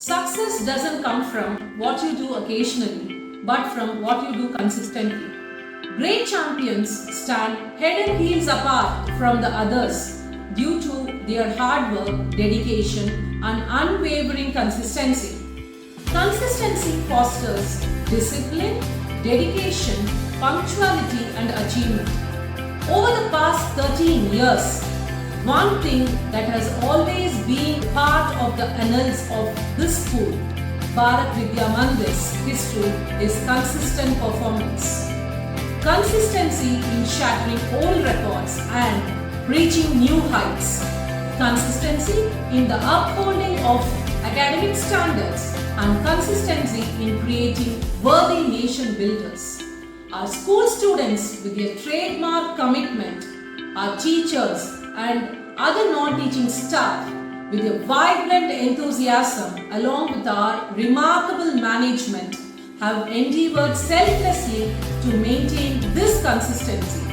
Success doesn't come from what you do occasionally, but from what you do consistently. Great champions stand head and heels apart from the others due to their hard work, dedication, and unwavering consistency. Consistency fosters discipline, dedication, punctuality, and achievement. Over the past 13 years, one thing that has always been part of the annals of this school, Bharath Vidya Mandir's history, is consistent performance. Consistency in shattering old records and reaching new heights. Consistency in the upholding of academic standards and consistency in creating worthy nation builders. Our school students with their trademark commitment, our teachers and other non-teaching staff with their vibrant enthusiasm along with our remarkable management have endeavored selflessly to maintain this consistency.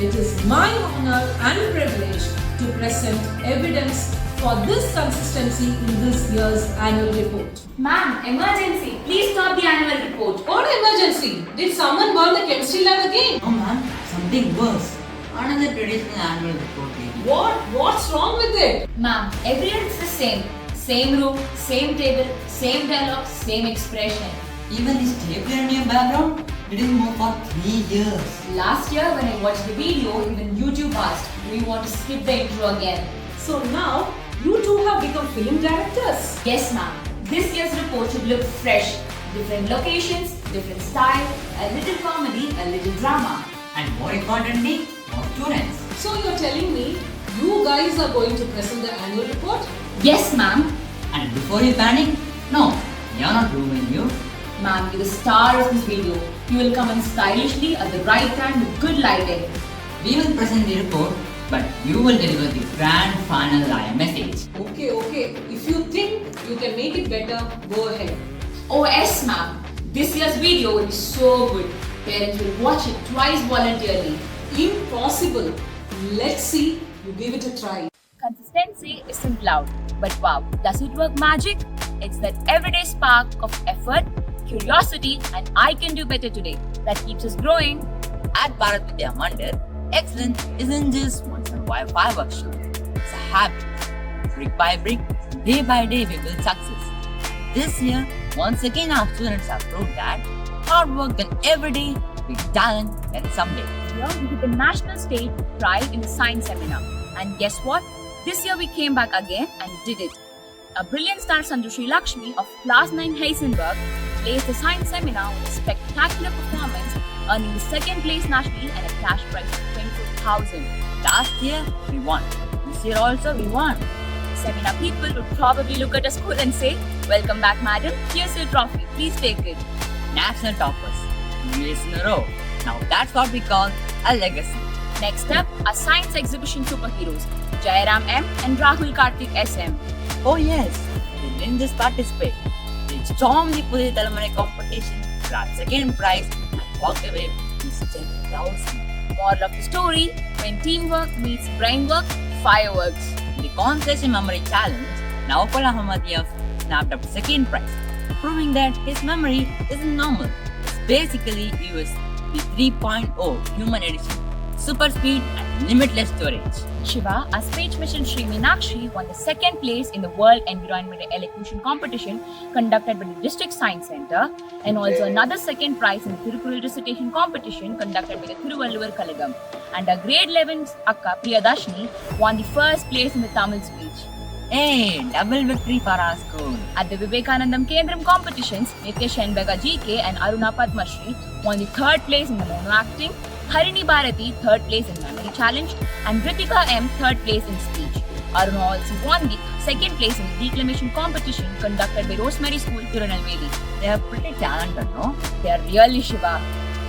It is my honor and privilege to present evidence for this consistency in this year's annual report. Ma'am, emergency! Please stop the annual report. What emergency? Did someone burn the chemistry lab again? No ma'am, something worse. Another traditional annual report lady. What's wrong with it? Ma'am, every year it's the same. Same room, same table, same dialogue, same expression. Even the stapler in your background didn't move for 3 years. Last year when I watched the video, even YouTube asked, do you want to skip the intro again? So now, you two have become film directors. Yes ma'am. This year's report should look fresh. Different locations, different style, a little comedy, a little drama. And more importantly, more students. So you're telling me you guys are going to present the annual report? Yes ma'am. And before you panic, no, we are not grooming you. Ma'am, you're the star of this video. You will come in stylishly at the right time with good lighting. We will present the report, but you will deliver the grand final IM message. Okay. If you think you can make it better, go ahead. Oh yes ma'am. This year's video will be so good. Parents will watch it twice voluntarily. Impossible. Let's see you give it a try. Consistency isn't loud, but wow, does it work magic? It's that everyday spark of effort, curiosity, and I can do better today that keeps us growing. At Bharath Vidya Mandir, excellence isn't just once in a while fireworks show. It's a habit. Brick by brick, day by day, we build success. This year, once again, our students have proved that hard work can every day be talent and someday. Here we hit the national stage with pride in the science seminar. And guess what? This year we came back again and did it. A brilliant star Sanjushri Lakshmi of Class 9 Heisenberg placed the science seminar with a spectacular performance, earning the second place nationally and a cash prize of 24,000. Last year, we won. This year also, we won. Seminar people would probably look at a school and say, "Welcome back, madam. Here's your trophy. Please take it." National toppers, 2 years in a row. Now that's what we call a legacy. Next up, our science exhibition superheroes, Jairam M and Rahul Karthik SM. Oh yes, they didn't just participate. They stormed the Pudhi Talamurai competition, grabbed second prize and walked away with 10,000. Moral of the story, when teamwork meets brainwork, fireworks. In the conversation memory challenge, Naufal Ahmadiyya snapped up second prize, proving that his memory isn't normal. It's basically USB 3.0 human edition, super speed and limitless storage. Shiva, our speech mission Sri Meenakshi, won the second place in the World Environmental Elocution Competition conducted by the District Science Center, and also another second prize in the Thirukural Recitation Competition conducted by the Thiruvalluvar Kalagam. And our grade 11 Akka Priyadashni won the first place in the Tamil speech. Hey, double victory for our school. At the Vivekanandam Kendram competitions, Nitya Shenbega GK and Aruna Padmashri won the third place in the mono acting, Harini Bharati third place in memory challenge, and Ritika M third place in speech. Aruna also won the second place in the declamation competition conducted by Rosemary School, Tirunelveli. They are pretty talented, no? They are really Shiva.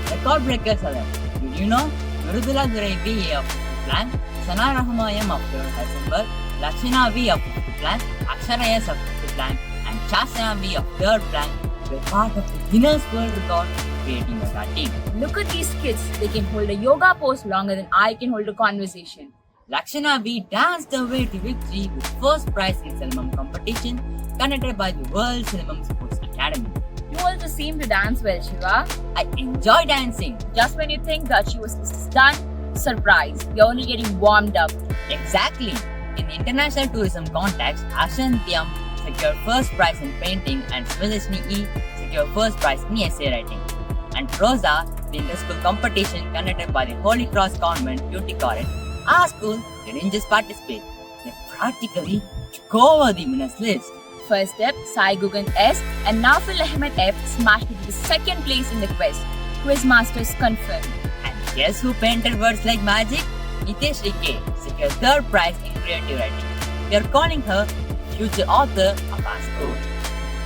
Record breakers are there. Did you know? Mridula Durai BA of 5th plan, Sana Rahma M of 3rd Heisenberg, Lakshana V of 5th plan, Akshara S of 5th plan, and Chasana V of 3rd plan were part of the Guinness World Record creating a team. Look at these kids. They can hold a yoga pose longer than I can hold a conversation. Lakshana V danced her way to victory with first prize in Salmam competition, conducted by the World Cinema Sports Academy. You also seem to dance well, Shiva. I enjoy dancing. Just when you think that she was done, surprise, you're only getting warmed up. Exactly. In the international tourism context, Ashantiam secured first prize in painting and Svilishni E secured first prize in essay writing. And Rosa, the inter-school competition conducted by the Holy Cross Convent, Tuticorin, our school didn't just participate, they practically took over the winners list. First step, Sai Gugan S and Nafil Ahmed F smashed into the second place in the quest. Quizmasters confirmed. And guess who painted words like magic? Nitesh K secured third prize in creative writing. We are calling her future author of our school.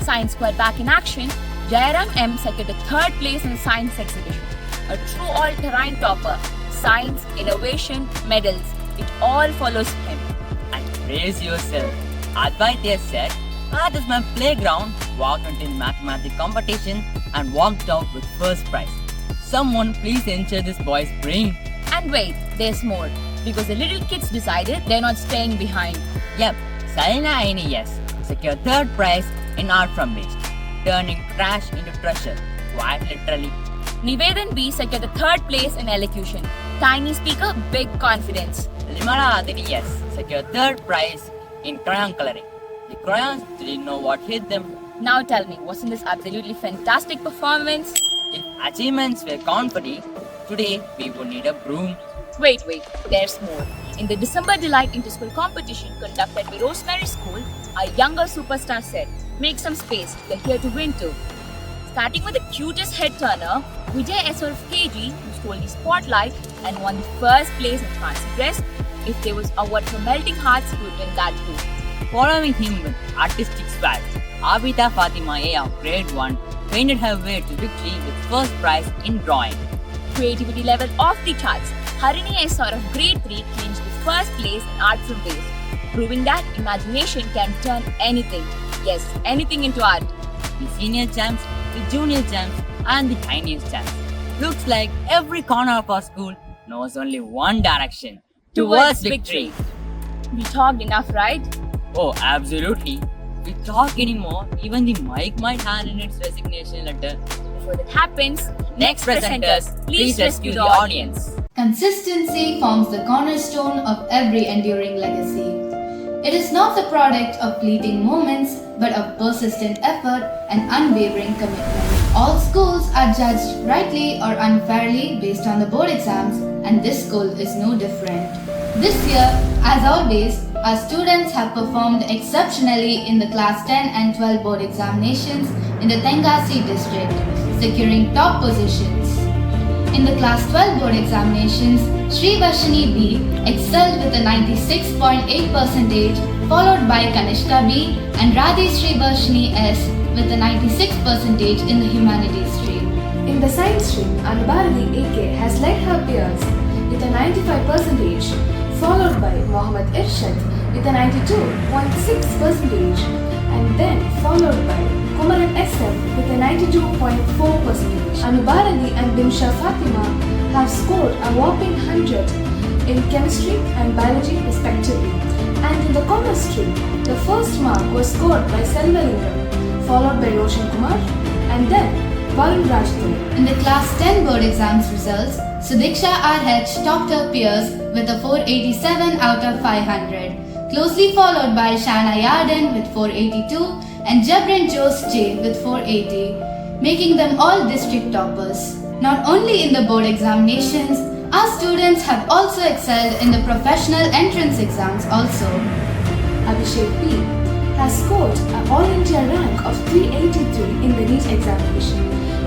Science Squad back in action. Jairam M secured the third place in the science exhibition. A true all-terrain topper. Science, innovation, medals. It all follows him. And praise yourself. Advaitya said, "That is my playground." Walked into the mathematics competition and walked out with first prize. Someone please ensure this boy's brain. And wait, there's more. Because the little kids decided they're not staying behind. Yep, Salina Ainias secured third prize in art from waste, turning trash into treasure, quite literally. Nivedan B secured the third place in elocution. Tiny speaker, big confidence. Limara Adiniyas secured third prize in crayon coloring. The crayons didn't know what hit them. Now tell me, wasn't this absolutely fantastic performance? If achievements were confetti, today we would need a broom. Wait, there's more. In the December Delight Inter-School competition conducted by Rosemary School, a younger superstar said, "Make some space, they're here to win too." Starting with the cutest head turner, Vijay S.R. of KG, who stole the spotlight and won the first place in fancy dress. If there was award for melting hearts, he would win that too. Following him with artistic swag, Abida Fatima A of grade 1 painted her way to victory with first prize in drawing. Creativity level off the charts. Harini S.R. of grade 3 clinched the first place in art from waste, proving that imagination can turn anything, yes, anything into art. The senior champs, the junior champs, and the tiniest champs. Looks like every corner of our school knows only one direction, towards victory. We talked enough, right? Oh, absolutely. If we talk anymore, even the mic might hand in its resignation letter. Before that happens, Next presenters, please rescue the audience. Consistency forms the cornerstone of every enduring legacy. It is not the product of fleeting moments, but of persistent effort and unwavering commitment. All schools are judged rightly or unfairly based on the board exams, and this school is no different. This year, as always, our students have performed exceptionally in the Class 10 and 12 board examinations in the Tenkasi district, securing top positions. In the Class 12 board examinations, Sri Varshini B excelled with a 96.8%, followed by Kanishka B and Radhi Sri Varshini S with a 96% in the humanities stream. In the science stream, Anubharani AK has led her peers with a 95%, followed by Mohammad Irshad with a 92.6%, and then followed by Kumaran SM with a 92.4%. Anubharani and Dimsha Fatima have scored a whopping 100 in chemistry and biology respectively. And in the commerce stream, the first mark was scored by Selvalingam, followed by Roshan Kumar, and then Varun Rajpuri. In the Class 10 board exams results, Sudiksha RH topped her peers with a 487 out of 500, closely followed by Shana Yarden with 482 and Jabrin Jose J with 480, making them all district toppers. Not only in the board examinations, our students have also excelled in the professional entrance exams also. Abhishek P has scored an All India rank of 383 in the NEET examination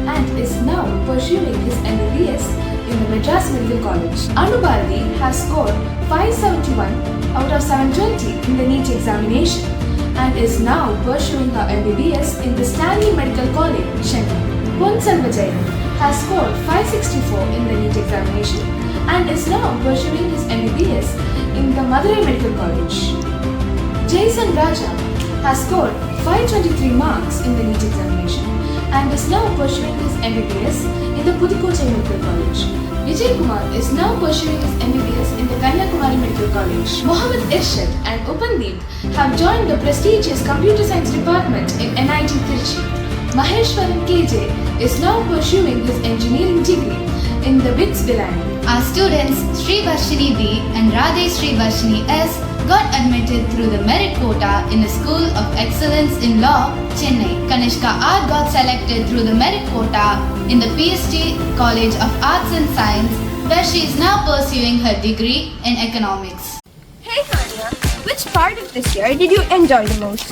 and is now pursuing his MBBS in the Madras Medical College. Anubharani has scored 571 out of 720 in the NEET examination and is now pursuing her MBBS in the Stanley Medical College, Chennai. Ponsal Vijay has scored 564 in the NEET examination and is now pursuing his MBBS in the Madurai Medical College. Jason Raja has scored 523 marks in the NEET examination and is now pursuing his MBBS in the Pudukkottai Medical College. Vijay Kumar is now pursuing his MBBS in the Kanyakumari Medical Medical College. Mohammed Irshad and Upandeep have joined the prestigious Computer Science Department in NIT Trichy. Maheshwaran KJ is now pursuing his engineering degree in the BITS Bilani. Our students Sri Varshini B and Radhe Sri Varshini S got admitted through the merit quota in the School of Excellence in Law, Chennai. Kanishka R got selected through the merit quota in the PST College of Arts and Science, where she is now pursuing her degree in economics. Hey Tanya, which part of this year did you enjoy the most?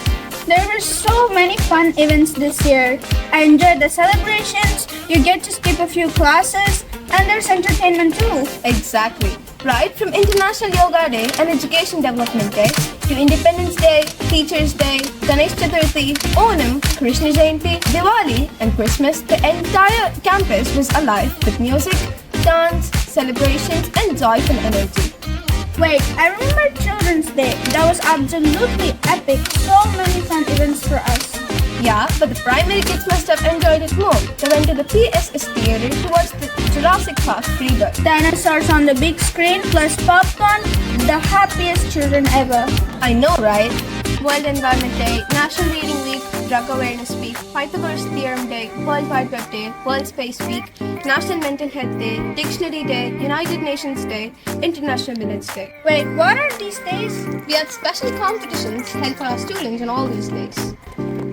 There were so many fun events this year. I enjoyed the celebrations, you get to skip a few classes, and there's entertainment too. Exactly. Right from International Yoga Day and Education Development Day to Independence Day, Teachers Day, Ganesh Chaturthi, Onam, Krishna Jayanti, Diwali, and Christmas, the entire campus was alive with music, dance, celebrations, and joyful energy. Wait, I remember Children's Day. That was absolutely epic. So many fun events for us. Yeah, but the primary kids must have enjoyed it more. They went to the PSS theater to watch the Jurassic Park rebirth. Dinosaurs on the big screen plus popcorn. The happiest children ever. I know, right? World Environment Day, National Reading Week, Drug Awareness Week, Pythagoras Theorem Day, World Wide Web Day, World Space Week, National Mental Health Day, Dictionary Day, United Nations Day, International Millets Day. Wait, what are these days? We had special competitions held for our students on all these days.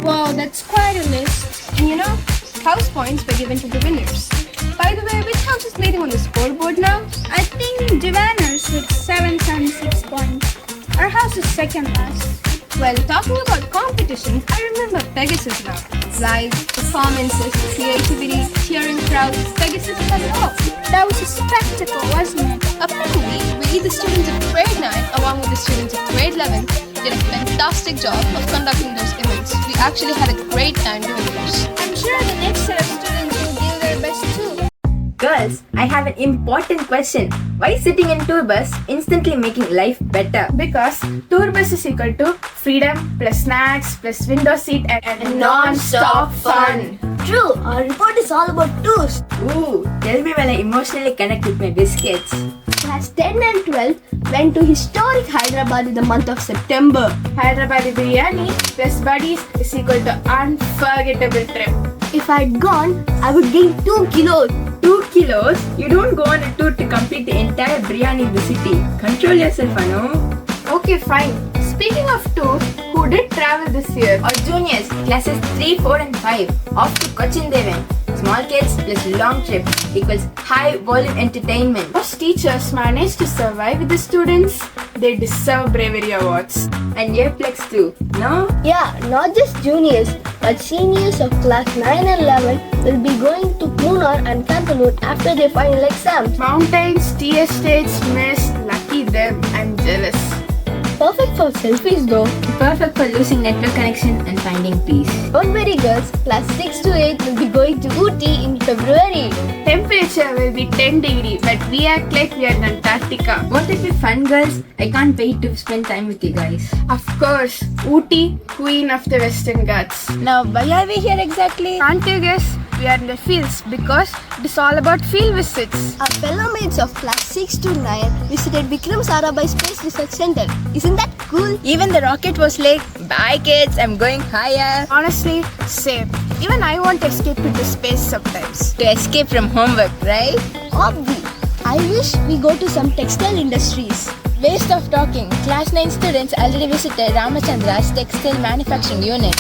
Wow, that's quite a list. And you know, house points were given to the winners. By the way, which house is leading on the scoreboard now? I think Diviners with 776 points. Our house is second last. Well, talking about competitions, I remember Pegasus now. Live performances, creativity, cheering crowds, Pegasus had it all. That was a spectacle, wasn't it? Apparently, we, the students of grade 9, along with the students of grade 11, did a fantastic job of conducting those events. We actually had a great time doing this. I'm sure the next set of students will give their best too. Girls, I have an important question. Why sitting in tour bus instantly making life better? Because tour bus is equal to freedom plus snacks plus window seat and non-stop fun. True, our report is all about tours. Ooh, tell me when I emotionally connect with my biscuits. Class 10 and 12 went to historic Hyderabad in the month of September. Hyderabad biryani plus buddies is equal to unforgettable trip. If I'd gone, I would gain 2 kilos. 2 kilos? You don't go on a tour to complete the entire biryani in the city. Control yourself, Anu. Okay, fine. Speaking of tours, who did travel this year? Our juniors, classes 3, 4 and 5, off to Cochin they went. Small kids plus long trip equals high volume entertainment. Most teachers managed to survive with the students. They deserve bravery awards. And earplugs too, no? Yeah, not just juniors, but seniors of class 9 and 11 will be going to Munnar and Cantalur after their final exams. Mountains, tea estates, mist, lucky them. I'm jealous. Perfect for selfies though. Perfect for losing network connection and finding peace. Don't worry girls, class 6 to 8 will be going to Ooty in February. Temperature will be 10 degrees, but we act like we are in Antarctica. Won't it be fun, girls? I can't wait to spend time with you guys. Of course, Ooty, queen of the Western Ghats. Now, why are we here exactly? Can't you guess? We are in the fields because it is all about field visits. Our fellow mates of class 6 to 9 visited Vikram Sarabhai Space Research Center. Isn't that cool? Even the rocket was like, bye kids, I'm going higher. Honestly, same. Even I want to escape into space sometimes. To escape from homework, right? Obvi. I wish we go to some textile industries. Waste of talking. Class 9 students already visited Ramachandra's textile manufacturing unit.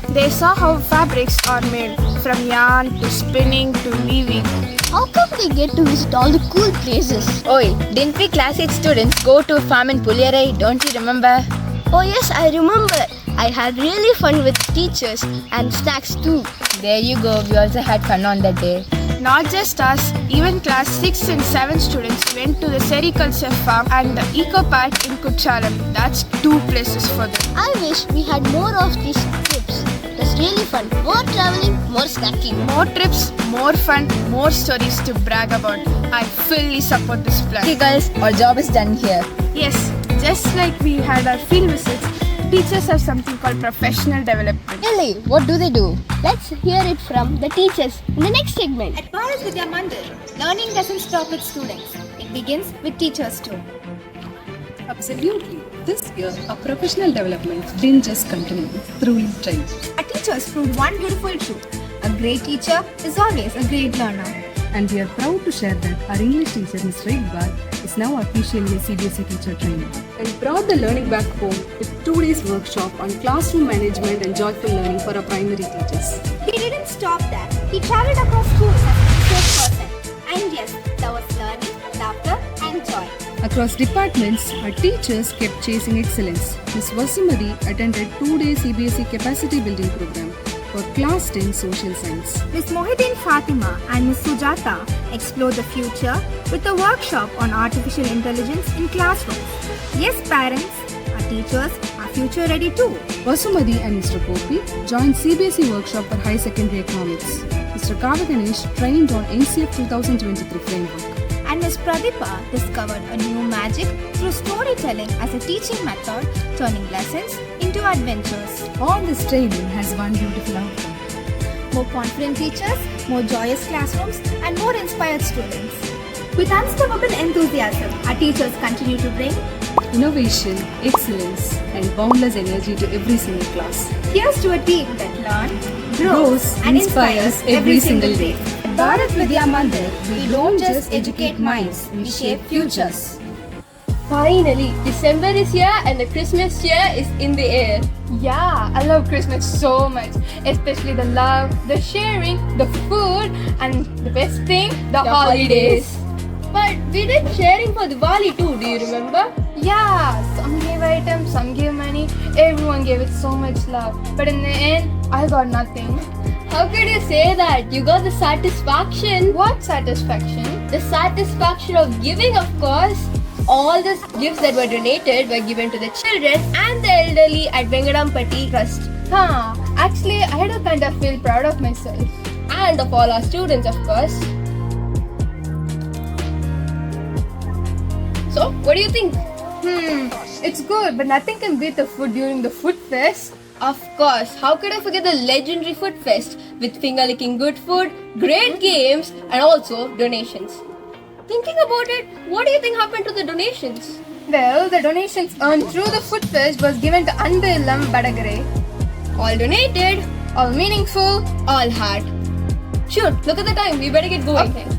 They saw how fabrics are made, from yarn to spinning to weaving. How come they get to visit all the cool places? Oi, didn't we class 8 students go to a farm in Puliarai? Don't you remember? Oh yes, I remember. I had really fun with teachers and snacks too. There you go, we also had fun on that day. Not just us, even class 6 and 7 students went to the sericulture farm and the eco park in Kuchalam. That's 2 places for them. I wish we had more of these trips. It was really fun. More traveling, more snacking. More trips, more fun, more stories to brag about. I fully support this plan. Okay girls, our job is done here. Yes, just like we had our field visits, teachers have something called professional development. Really? What do they do? Let's hear it from the teachers in the next segment. At Bharath Vidya Mandir, learning doesn't stop with students. It begins with teachers too. Absolutely. This year, our professional development didn't just continue, it truly thrived. Our teachers proved one beautiful truth. A great teacher is always a great learner. And we are proud to share that our English teacher, Ms. Reimagining, is now officially a CBSE teacher trainer. And brought the learning back home with 2 days workshop on classroom management and joyful learning for our primary teachers. He didn't stop there. He traveled across schools as a resource person. And yes, there was learning, laughter, and joy. Across departments, our teachers kept chasing excellence. Ms. Vasumati attended 2-day CBSE capacity building program for class 10 social science. Ms. Mohideen Fatima and Ms. Sujata explored the future with a workshop on artificial intelligence in classrooms. Yes, parents, our teachers are future ready too. Vasumati and Mr. Popi joined CBSE workshop for high secondary economics. Mr. Kavaganesh trained on NCF 2023 framework. And Ms. Pradipa discovered a new magic through storytelling as a teaching method, turning lessons into adventures. All this training has one beautiful outcome. More confident teachers, more joyous classrooms, and more inspired students. With unstoppable enthusiasm, our teachers continue to bring innovation, excellence, and boundless energy to every single class. Here's to a team that learns, Grows, and inspires every single day. At Bharath Vidya Mandir, we don't just educate minds, we shape futures. Finally, December is here and the Christmas cheer is in the air. Yeah, I love Christmas so much, especially the love, the sharing, the food, and the best thing, the holidays. But we did sharing for Diwali too, do you remember? Yeah, some gave items, some gave money, everyone gave it so much love. But in the end, I got nothing. How could you say that? You got the satisfaction. What satisfaction? The satisfaction of giving, of course. All the gifts that were donated were given to the children and the elderly at Venkadampati Trust. Actually, I had to kind of feel proud of myself. And of all our students, of course. So, what do you think? It's good, but nothing can beat the food during the food fest. Of course, how could I forget the legendary food fest with finger-licking good food, great games, and also donations. Thinking about it, what do you think happened to the donations? Well, the donations earned through the food fest was given to Anbelam Badagare. All donated, all meaningful, all heart. Sure, look at the time, we better get going. Okay.